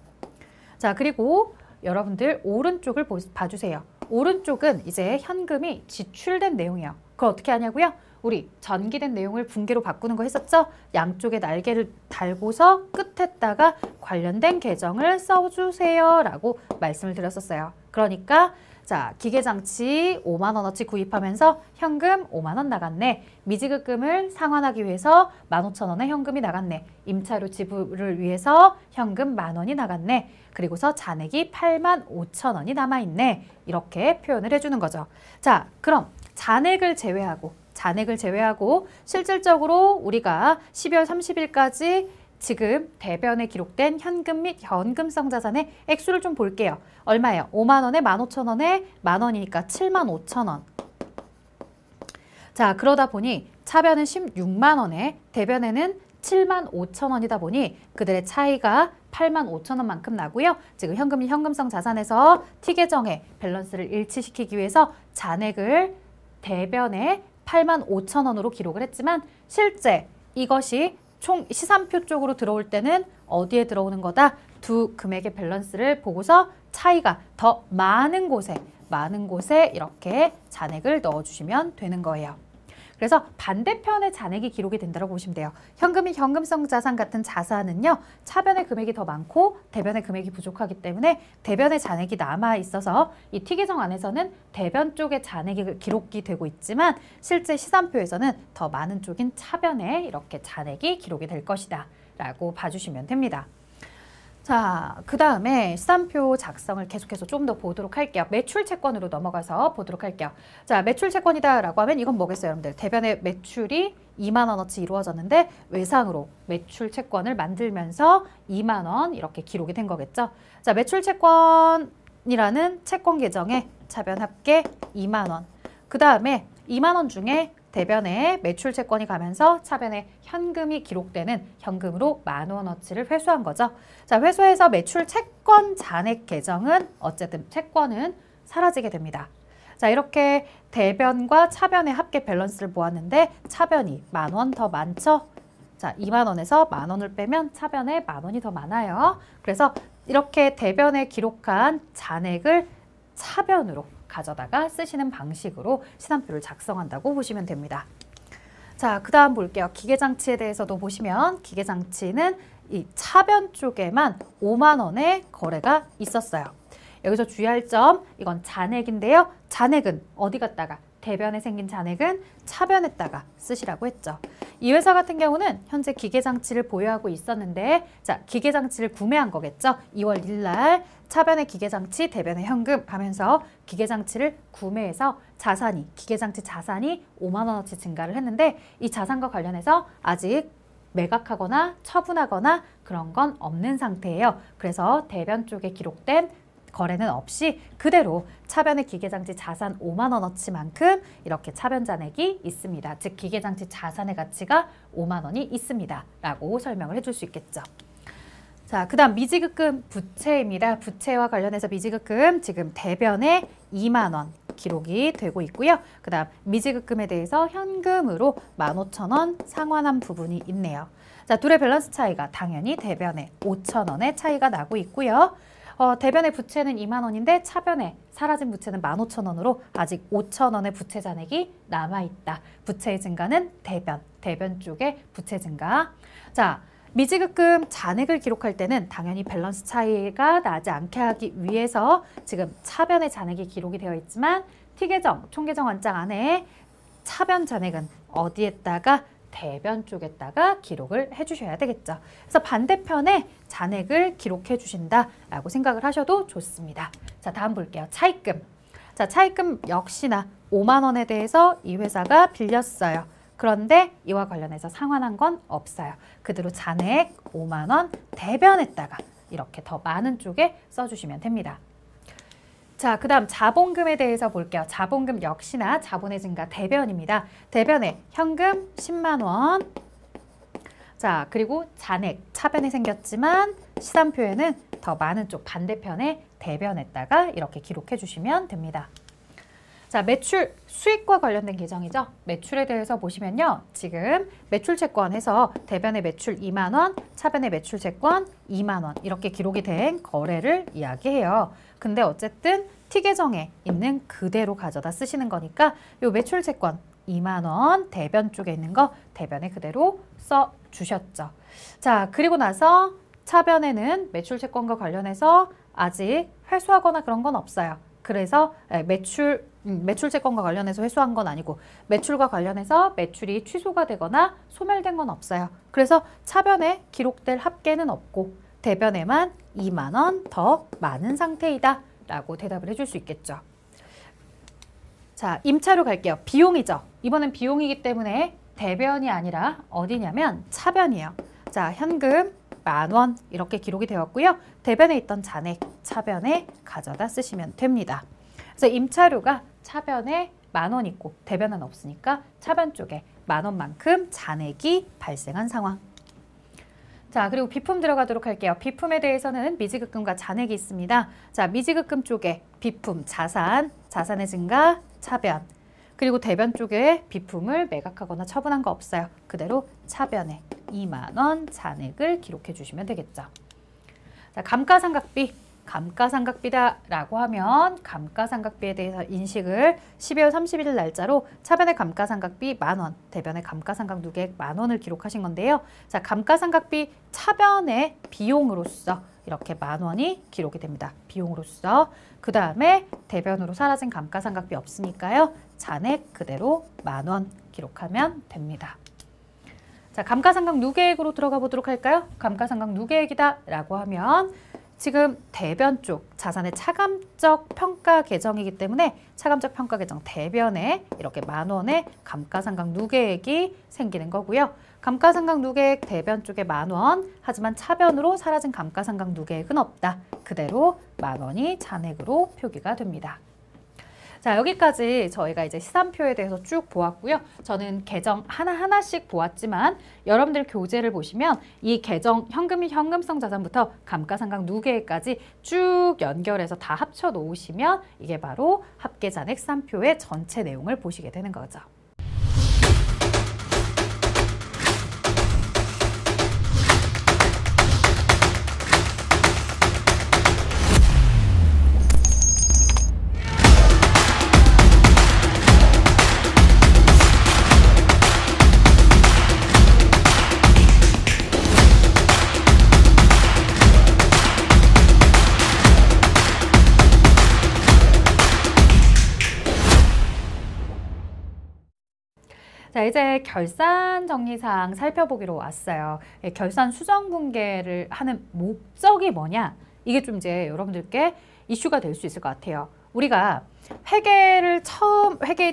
자, 그리고 여러분들 오른쪽을 봐주세요. 오른쪽은 이제 현금이 지출된 내용이에요. 그걸 어떻게 하냐고요? 우리 전기된 내용을 분계로 바꾸는 거 했었죠? 양쪽에 날개를 달고서 끝에다가 관련된 계정을 써주세요 라고 말씀을 드렸었어요. 그러니까 자, 기계장치 5만 원어치 구입하면서 현금 5만 원 나갔네. 미지급금을 상환하기 위해서 15,000원의 현금이 나갔네. 임차료 지불을 위해서 현금 10,000원이 나갔네. 그리고서 잔액이 85,000원이 남아있네. 이렇게 표현을 해주는 거죠. 자, 그럼 잔액을 제외하고 실질적으로 우리가 12월 30일까지 지금 대변에 기록된 현금 및 현금성 자산의 액수를 좀 볼게요. 얼마예요? 5만 원에 15,000원에 10,000원이니까 75,000원. 자, 그러다 보니 차변은 16만 원에 대변에는 75,000원이다 보니 그들의 차이가 85,000원만큼 나고요. 지금 현금 및 현금성 자산에서 T계정의 밸런스를 일치시키기 위해서 잔액을 대변에 85,000원으로 기록을 했지만 실제 이것이 총 시산표 쪽으로 들어올 때는 어디에 들어오는 거다? 두 금액의 밸런스를 보고서 차이가 더 많은 곳에 이렇게 잔액을 넣어주시면 되는 거예요. 그래서 반대편에 잔액이 기록이 된다고 보시면 돼요. 현금이 현금성 자산 같은 자산은요. 차변의 금액이 더 많고 대변의 금액이 부족하기 때문에 대변의 잔액이 남아 있어서 이 T계정 안에서는 대변 쪽의 잔액이 기록이 되고 있지만 실제 시산표에서는 더 많은 쪽인 차변에 이렇게 잔액이 기록이 될 것이다 라고 봐주시면 됩니다. 자, 그 다음에 시산표 작성을 계속해서 좀 더 보도록 할게요. 매출채권으로 넘어가서 보도록 할게요. 자, 매출채권이다 라고 하면 이건 뭐겠어요, 여러분들? 대변의 매출이 2만 원어치 이루어졌는데 외상으로 매출채권을 만들면서 2만 원 이렇게 기록이 된 거겠죠. 자, 매출채권이라는 채권 계정에 차변 합계 2만 원. 그 다음에 2만 원 중에 대변에 매출 채권이 가면서 차변에 현금이 기록되는 현금으로 10,000원어치를 회수한 거죠. 자, 회수해서 매출 채권 잔액 계정은 어쨌든 채권은 사라지게 됩니다. 자, 이렇게 대변과 차변의 합계 밸런스를 보았는데 차변이 10,000원 더 많죠? 자, 20,000원에서 10,000원을 빼면 차변에 10,000원이 더 많아요. 그래서 이렇게 대변에 기록한 잔액을 차변으로 가져다가 쓰시는 방식으로 시산표를 작성한다고 보시면 됩니다. 자, 그 다음 볼게요. 기계장치에 대해서도 보시면 기계장치는 이 차변 쪽에만 50,000원의 거래가 있었어요. 여기서 주의할 점, 이건 잔액인데요. 잔액은 어디 갔다가 대변에 생긴 잔액은 차변에다가 쓰시라고 했죠. 이 회사 같은 경우는 현재 기계장치를 보유하고 있었는데 자, 기계장치를 구매한 거겠죠. 2월 1일 날 차변의 기계장치, 대변의 현금 하면서 기계장치를 구매해서 자산이, 기계장치 자산이 50,000원어치 증가를 했는데 이 자산과 관련해서 아직 매각하거나 처분하거나 그런 건 없는 상태예요. 그래서 대변 쪽에 기록된 거래는 없이 그대로 차변의 기계장치 자산 50,000원어치만큼 이렇게 차변 잔액이 있습니다. 즉 기계장치 자산의 가치가 50,000원이 있습니다. 라고 설명을 해줄 수 있겠죠. 자, 그 다음 미지급금 부채입니다. 부채와 관련해서 미지급금 지금 대변에 20,000원 기록이 되고 있고요. 그 다음 미지급금에 대해서 현금으로 15,000원 상환한 부분이 있네요. 자, 둘의 밸런스 차이가 당연히 대변에 5,000원의 차이가 나고 있고요. 대변의 부채는 20,000원인데 차변에 사라진 부채는 15,000원으로 아직 5,000원의 부채 잔액이 남아있다. 부채의 증가는 대변 쪽의 부채 증가. 자, 미지급금 잔액을 기록할 때는 당연히 밸런스 차이가 나지 않게 하기 위해서 지금 차변의 잔액이 기록이 되어 있지만 T계정, 총계정 원장 안에 차변 잔액은 어디에다가 대변 쪽에다가 기록을 해주셔야 되겠죠. 그래서 반대편에 잔액을 기록해 주신다라고 생각을 하셔도 좋습니다. 자, 다음 볼게요. 차입금. 자, 차입금 역시나 50,000원에 대해서 이 회사가 빌렸어요. 그런데 이와 관련해서 상환한 건 없어요. 그대로 잔액 50,000원 대변에다가 이렇게 더 많은 쪽에 써주시면 됩니다. 자, 그 다음 자본금에 대해서 볼게요. 자본금 역시나 자본의 증가 대변입니다. 대변에 현금 100,000원. 자, 그리고 잔액 차변에 생겼지만 시산표에는 더 많은 쪽 반대편에 대변에다가 이렇게 기록해 주시면 됩니다. 자, 매출 수익과 관련된 계정이죠. 매출에 대해서 보시면요. 지금 매출채권 해서 대변의 매출 20,000원, 차변의 매출채권 20,000원 이렇게 기록이 된 거래를 이야기해요. 근데 어쨌든 T계정에 있는 그대로 가져다 쓰시는 거니까 이 매출채권 20,000원 대변 쪽에 있는 거 대변에 그대로 써주셨죠. 자, 그리고 나서 차변에는 매출채권과 관련해서 아직 회수하거나 그런 건 없어요. 그래서 매출채권과 관련해서 회수한 건 아니고 매출과 관련해서 매출이 취소가 되거나 소멸된 건 없어요. 그래서 차변에 기록될 합계는 없고 대변에만 20,000원 더 많은 상태이다 라고 대답을 해줄 수 있겠죠. 자, 임차료 갈게요. 비용이죠. 이번엔 비용이기 때문에 대변이 아니라 어디냐면 차변이에요. 자, 현금 10,000원 이렇게 기록이 되었고요. 대변에 있던 잔액 차변에 가져다 쓰시면 됩니다. 그래서 임차료가 차변에 10,000원 있고 대변은 없으니까 차변 쪽에 10,000원만큼 잔액이 발생한 상황. 자, 그리고 비품 들어가도록 할게요. 비품에 대해서는 미지급금과 잔액이 있습니다. 자, 미지급금 쪽에 비품, 자산의 증가, 차변. 그리고 대변 쪽에 비품을 매각하거나 처분한 거 없어요. 그대로 차변에 20,000원 잔액을 기록해 주시면 되겠죠. 자, 감가상각비. 감가상각비다라고 하면 감가상각비에 대해서 인식을 12월 31일 날짜로 차변의 감가상각비 10,000원, 대변의 감가상각 누계액 10,000원을 기록하신 건데요. 자, 감가상각비 차변의 비용으로서 이렇게 10,000원이 기록이 됩니다. 비용으로서. 그 다음에 대변으로 사라진 감가상각비 없으니까요. 잔액 그대로 10,000원 기록하면 됩니다. 자, 감가상각 누계액으로 들어가 보도록 할까요? 감가상각 누계액이다 라고 하면 지금 대변 쪽 자산의 차감적 평가 계정이기 때문에 차감적 평가 계정 대변에 이렇게 10,000원의 감가상각 누계액이 생기는 거고요. 감가상각 누계액 대변 쪽에 10,000원, 하지만 차변으로 사라진 감가상각 누계액은 없다. 그대로 10,000원이 잔액으로 표기가 됩니다. 자, 여기까지 저희가 이제 시산표에 대해서 쭉 보았고요. 저는 계정 하나하나씩 보았지만 여러분들 교재를 보시면 이 계정 현금이 현금성 자산부터 감가상각 누계까지 쭉 연결해서 다 합쳐 놓으시면 이게 바로 합계잔액 시산표의 전체 내용을 보시게 되는 거죠. 자, 이제 결산 정리사항 살펴보기로 왔어요. 결산 수정 분계를 하는 목적이 뭐냐? 이게 좀 이제 여러분들께 이슈가 될 수 있을 것 같아요. 우리가 회계의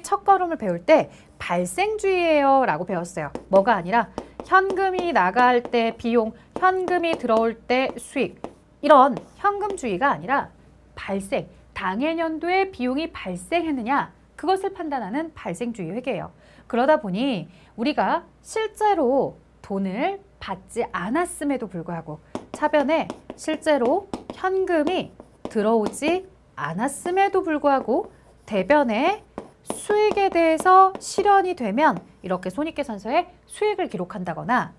첫 걸음을 배울 때 발생주의예요 라고 배웠어요. 뭐가 아니라 현금이 나갈 때 비용, 현금이 들어올 때 수익, 이런 현금주의가 아니라 발생, 당해년도에 비용이 발생했느냐, 그것을 판단하는 발생주의 회계예요. 그러다 보니 우리가 실제로 돈을 받지 않았음에도 불구하고 차변에 실제로 현금이 들어오지 않았음에도 불구하고 대변에 수익에 대해서 실현이 되면 이렇게 손익계산서에 수익을 기록한다거나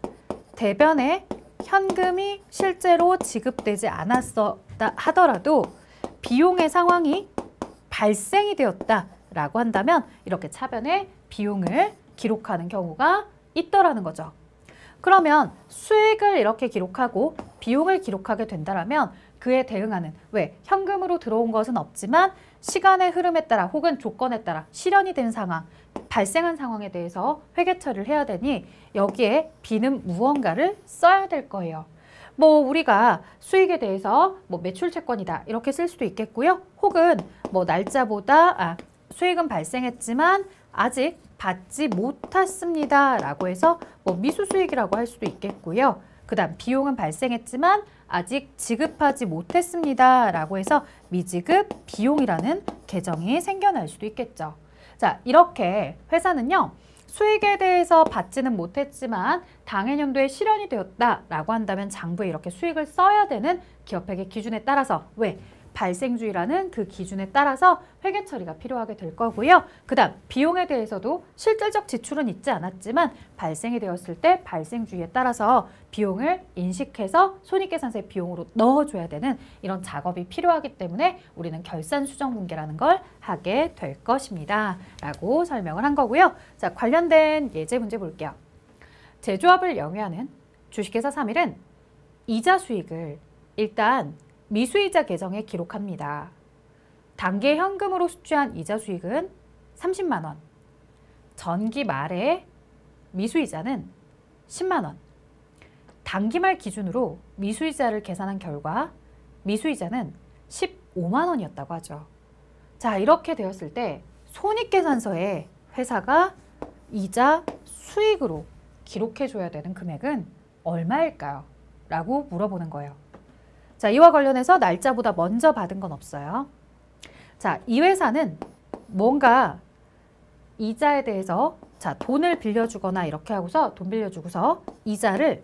대변에 현금이 실제로 지급되지 않았다 하더라도 비용의 상황이 발생이 되었다라고 한다면 이렇게 차변에 비용을 기록하는 경우가 있더라는 거죠. 그러면 수익을 이렇게 기록하고 비용을 기록하게 된다면 그에 대응하는, 왜? 현금으로 들어온 것은 없지만 시간의 흐름에 따라 혹은 조건에 따라 실현이 된 상황, 발생한 상황에 대해서 회계 처리를 해야 되니 여기에 비는 무언가를 써야 될 거예요. 뭐 우리가 수익에 대해서 뭐 매출 채권이다 이렇게 쓸 수도 있겠고요. 혹은 뭐 날짜보다 수익은 발생했지만 아직 받지 못했습니다 라고 해서 뭐 미수수익이라고 할 수도 있겠고요. 그 다음 비용은 발생했지만 아직 지급하지 못했습니다 라고 해서 미지급 비용이라는 계정이 생겨날 수도 있겠죠. 자, 이렇게 회사는요, 수익에 대해서 받지는 못했지만 당해년도에 실현이 되었다라고 한다면 장부에 이렇게 수익을 써야 되는 기업회계 기준에 따라서, 왜? 발생주의라는 그 기준에 따라서 회계 처리가 필요하게 될 거고요. 그 다음 비용에 대해서도 실질적 지출은 있지 않았지만 발생이 되었을 때 발생주의에 따라서 비용을 인식해서 손익계산서의 비용으로 넣어줘야 되는 이런 작업이 필요하기 때문에 우리는 결산수정분계라는 걸 하게 될 것입니다. 라고 설명을 한 거고요. 자, 관련된 예제 문제 볼게요. 제조업을 영위하는 주식회사 3일은 이자 수익을 일단 미수이자 계정에 기록합니다. 단기 현금으로 수취한 이자 수익은 30만 원. 전기 말에 미수이자는 10만 원. 단기 말 기준으로 미수이자를 계산한 결과 미수이자는 15만 원이었다고 하죠. 자, 이렇게 되었을 때 손익계산서에 회사가 이자 수익으로 기록해줘야 되는 금액은 얼마일까요? 라고 물어보는 거예요. 자, 이와 관련해서 날짜보다 먼저 받은 건 없어요. 자, 이 회사는 뭔가 이자에 대해서 돈을 빌려주거나 이렇게 하고서 돈 빌려주고서 이자를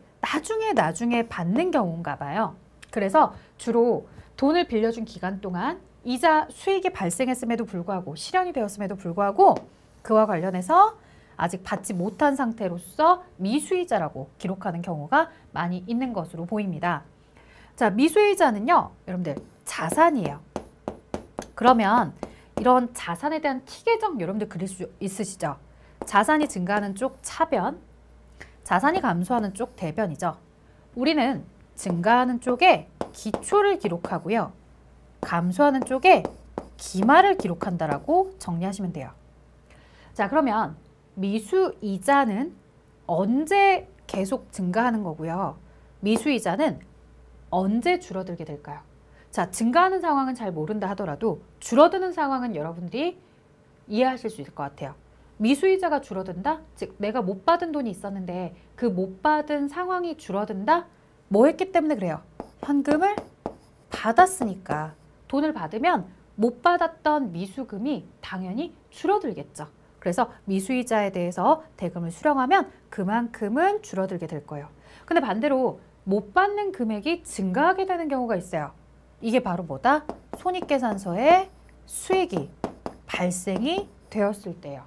나중에 받는 경우인가 봐요. 그래서 주로 돈을 빌려준 기간 동안 이자 수익이 발생했음에도 불구하고 실현이 되었음에도 불구하고 그와 관련해서 아직 받지 못한 상태로서 미수이자라고 기록하는 경우가 많이 있는 것으로 보입니다. 자, 미수이자는요, 여러분들 자산이에요. 그러면 이런 자산에 대한 T계정 여러분들 그릴 수 있으시죠? 자산이 증가하는 쪽 차변, 자산이 감소하는 쪽 대변이죠. 우리는 증가하는 쪽에 기초를 기록하고요. 감소하는 쪽에 기말을 기록한다라고 정리하시면 돼요. 자, 그러면 미수이자는 언제 계속 증가하는 거고요. 미수이자는 언제 줄어들게 될까요? 자, 증가하는 상황은 잘 모른다 하더라도 줄어드는 상황은 여러분들이 이해하실 수 있을 것 같아요. 미수이자가 줄어든다? 즉 내가 못 받은 돈이 있었는데 그 못 받은 상황이 줄어든다? 뭐 했기 때문에 그래요? 현금을 받았으니까. 돈을 받으면 못 받았던 미수금이 당연히 줄어들겠죠. 그래서 미수이자에 대해서 대금을 수령하면 그만큼은 줄어들게 될 거예요. 근데 반대로 못 받는 금액이 증가하게 되는 경우가 있어요. 이게 바로 뭐다? 손익계산서에 수익이 발생이 되었을 때요.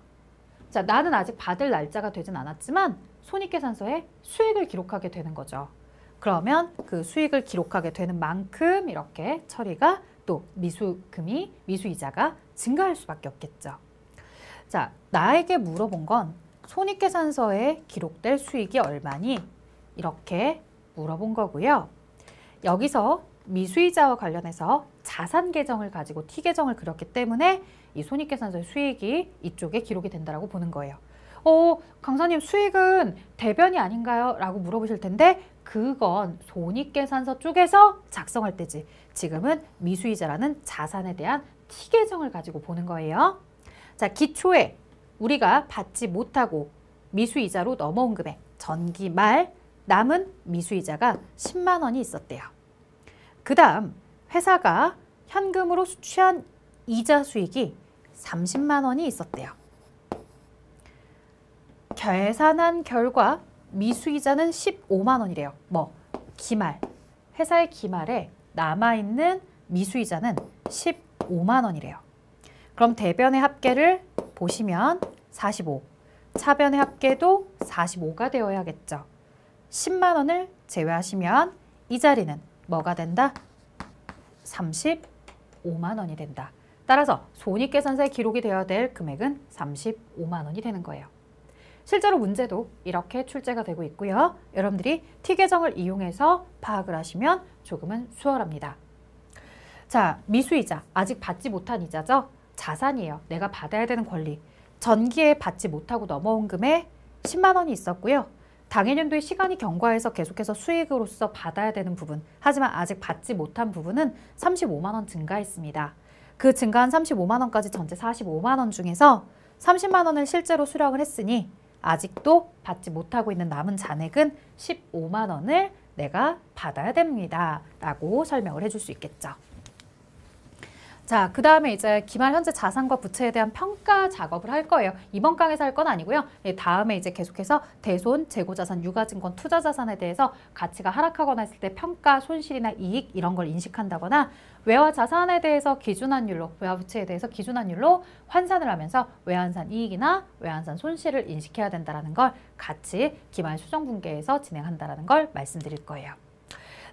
자, 나는 아직 받을 날짜가 되진 않았지만 손익계산서에 수익을 기록하게 되는 거죠. 그러면 그 수익을 기록하게 되는 만큼 이렇게 처리가 또 미수금이, 미수이자가 증가할 수밖에 없겠죠. 자, 나에게 물어본 건 손익계산서에 기록될 수익이 얼마니? 이렇게 물어본 거고요. 여기서 미수이자와 관련해서 자산 계정을 가지고 T 계정을 그렸기 때문에 이 손익계산서의 수익이 이쪽에 기록이 된다고 보는 거예요. 강사님 수익은 대변이 아닌가요? 라고 물어보실 텐데 그건 손익계산서 쪽에서 작성할 때지. 지금은 미수이자라는 자산에 대한 T 계정을 가지고 보는 거예요. 자, 기초에 우리가 받지 못하고 미수이자로 넘어온 금액, 전기 말 남은 미수이자가 10만 원이 있었대요. 그 다음 회사가 현금으로 수취한 이자 수익이 30만 원이 있었대요. 계산한 결과 미수이자는 15만 원이래요. 기말, 회사의 기말에 남아있는 미수이자는 15만 원이래요. 그럼 대변의 합계를 보시면 45, 차변의 합계도 45가 되어야겠죠. 10만 원을 제외하시면 이 자리는 뭐가 된다? 35만 원이 된다. 따라서 손익계산서에 기록이 되어야 될 금액은 35만 원이 되는 거예요. 실제로 문제도 이렇게 출제가 되고 있고요. 여러분들이 T계정을 이용해서 파악을 하시면 조금은 수월합니다. 자, 미수이자, 아직 받지 못한 이자죠? 자산이에요. 내가 받아야 되는 권리. 전기에 받지 못하고 넘어온 금액 10만 원이 있었고요. 당해년도에 시간이 경과해서 계속해서 수익으로서 받아야 되는 부분, 하지만 아직 받지 못한 부분은 35만 원 증가했습니다. 그 증가한 35만 원까지 전체 45만 원 중에서 30만 원을 실제로 수령을 했으니 아직도 받지 못하고 있는 남은 잔액은 15만 원을 내가 받아야 됩니다. 라고 설명을 해줄 수 있겠죠. 자, 그 다음에 이제 기말 현재 자산과 부채에 대한 평가 작업을 할 거예요. 이번 강에서 할 건 아니고요. 다음에 이제 계속해서 대손, 재고자산, 유가증권, 투자자산에 대해서 가치가 하락하거나 했을 때 평가, 손실이나 이익 이런 걸 인식한다거나 외화 자산에 대해서 기준환율로, 외화 부채에 대해서 기준환율로 환산을 하면서 외환산 이익이나 외환산 손실을 인식해야 된다는 걸 같이 기말 수정분계에서 진행한다는 걸 말씀드릴 거예요.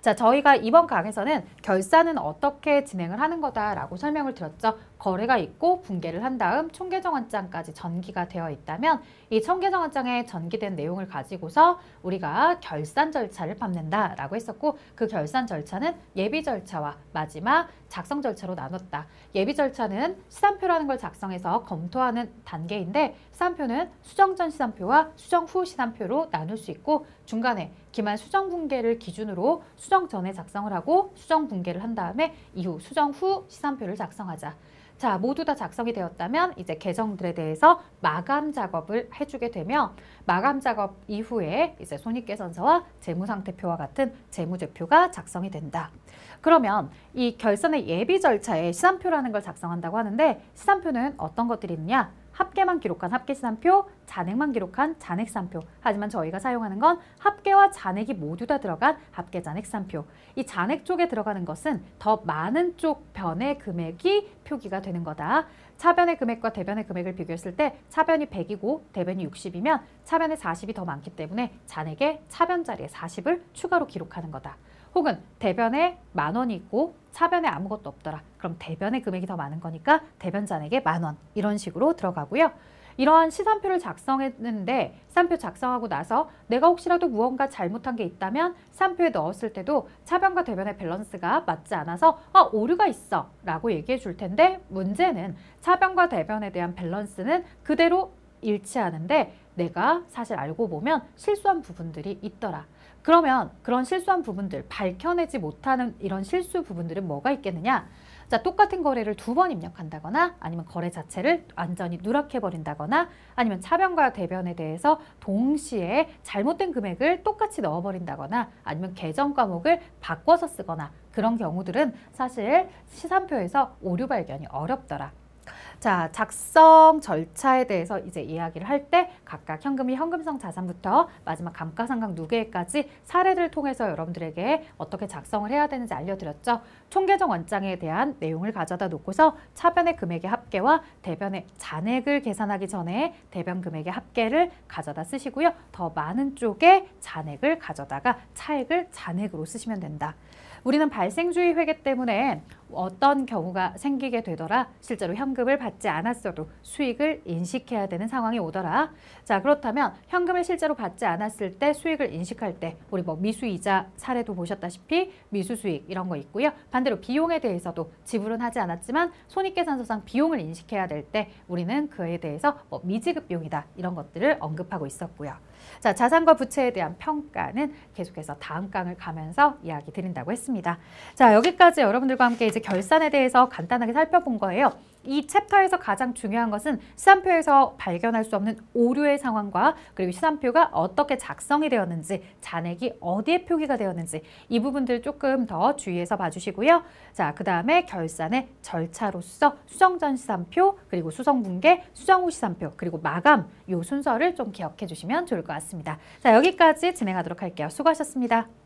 자, 저희가 이번 강에서는 결산은 어떻게 진행을 하는 거다라고 설명을 드렸죠. 거래가 있고 분계를 한 다음 총계정원장까지 전기가 되어 있다면 이 총계정원장에 전기된 내용을 가지고서 우리가 결산 절차를 밟는다라고 했었고 그 결산 절차는 예비 절차와 마지막 작성 절차로 나눴다. 예비 절차는 시산표라는 걸 작성해서 검토하는 단계인데 시산표는 수정 전 시산표와 수정 후 시산표로 나눌 수 있고 중간에 기말 수정 분계를 기준으로 수정 전에 작성을 하고 수정 분계를 한 다음에 이후 수정 후 시산표를 작성하자. 자, 모두 다 작성이 되었다면 이제 계정들에 대해서 마감 작업을 해주게 되며 마감 작업 이후에 이제 손익계산서와 재무상태표와 같은 재무제표가 작성이 된다. 그러면 이 결산의 예비 절차에 시산표라는 걸 작성한다고 하는데 시산표는 어떤 것들이 있느냐? 합계만 기록한 합계시산표, 잔액만 기록한 잔액시산표. 하지만 저희가 사용하는 건 합계와 잔액이 모두 다 들어간 합계잔액시산표. 이 잔액 쪽에 들어가는 것은 더 많은 쪽 변의 금액이 표기가 되는 거다. 차변의 금액과 대변의 금액을 비교했을 때 차변이 100이고 대변이 60이면 차변의 40이 더 많기 때문에 잔액의 차변 자리에 40을 추가로 기록하는 거다. 혹은 대변에 10,000원이 있고 차변에 아무것도 없더라. 그럼 대변의 금액이 더 많은 거니까 대변 잔액에 10,000원 이런 식으로 들어가고요. 이러한 시산표를 작성했는데 시산표 작성하고 나서 내가 혹시라도 무언가 잘못한 게 있다면 시산표에 넣었을 때도 차변과 대변의 밸런스가 맞지 않아서 오류가 있어 라고 얘기해 줄 텐데 문제는 차변과 대변에 대한 밸런스는 그대로 일치하는데 내가 사실 알고 보면 실수한 부분들이 있더라. 그러면 그런 실수한 부분들, 밝혀내지 못하는 이런 실수 부분들은 뭐가 있겠느냐? 자, 똑같은 거래를 2번 입력한다거나 아니면 거래 자체를 완전히 누락해버린다거나 아니면 차변과 대변에 대해서 동시에 잘못된 금액을 똑같이 넣어버린다거나 아니면 계정 과목을 바꿔서 쓰거나 그런 경우들은 사실 시산표에서 오류 발견이 어렵더라. 자, 작성 절차에 대해서 이제 이야기를 할 때 각각 현금이 현금성 자산부터 마지막 감가상각 누계까지 사례를 통해서 여러분들에게 어떻게 작성을 해야 되는지 알려드렸죠. 총계정 원장에 대한 내용을 가져다 놓고서 차변의 금액의 합계와 대변의 잔액을 계산하기 전에 대변 금액의 합계를 가져다 쓰시고요. 더 많은 쪽에 잔액을 가져다가 차액을 잔액으로 쓰시면 된다. 우리는 발생주의 회계 때문에 어떤 경우가 생기게 되더라. 실제로 현금을 받지 않았어도 수익을 인식해야 되는 상황이 오더라. 자, 그렇다면 현금을 실제로 받지 않았을 때 수익을 인식할 때 우리 뭐 미수이자 사례도 보셨다시피 미수수익 이런 거 있고요. 반대로 비용에 대해서도 지불은 하지 않았지만 손익계산서상 비용을 인식해야 될 때 우리는 그에 대해서 뭐 미지급 비용이다 이런 것들을 언급하고 있었고요. 자, 자산과 부채에 대한 평가는 계속해서 다음 강을 가면서 이야기 드린다고 했습니다. 자, 여기까지 여러분들과 함께 이제 결산에 대해서 간단하게 살펴본 거예요. 이 챕터에서 가장 중요한 것은 시산표에서 발견할 수 없는 오류의 상황과 그리고 시산표가 어떻게 작성이 되었는지, 잔액이 어디에 표기가 되었는지 이 부분들 조금 더 주의해서 봐주시고요. 자, 그 다음에 결산의 절차로서 수정 전 시산표, 그리고 수정 분계, 수정 후 시산표, 그리고 마감 이 순서를 좀 기억해 주시면 좋을 것 같습니다. 자, 여기까지 진행하도록 할게요. 수고하셨습니다.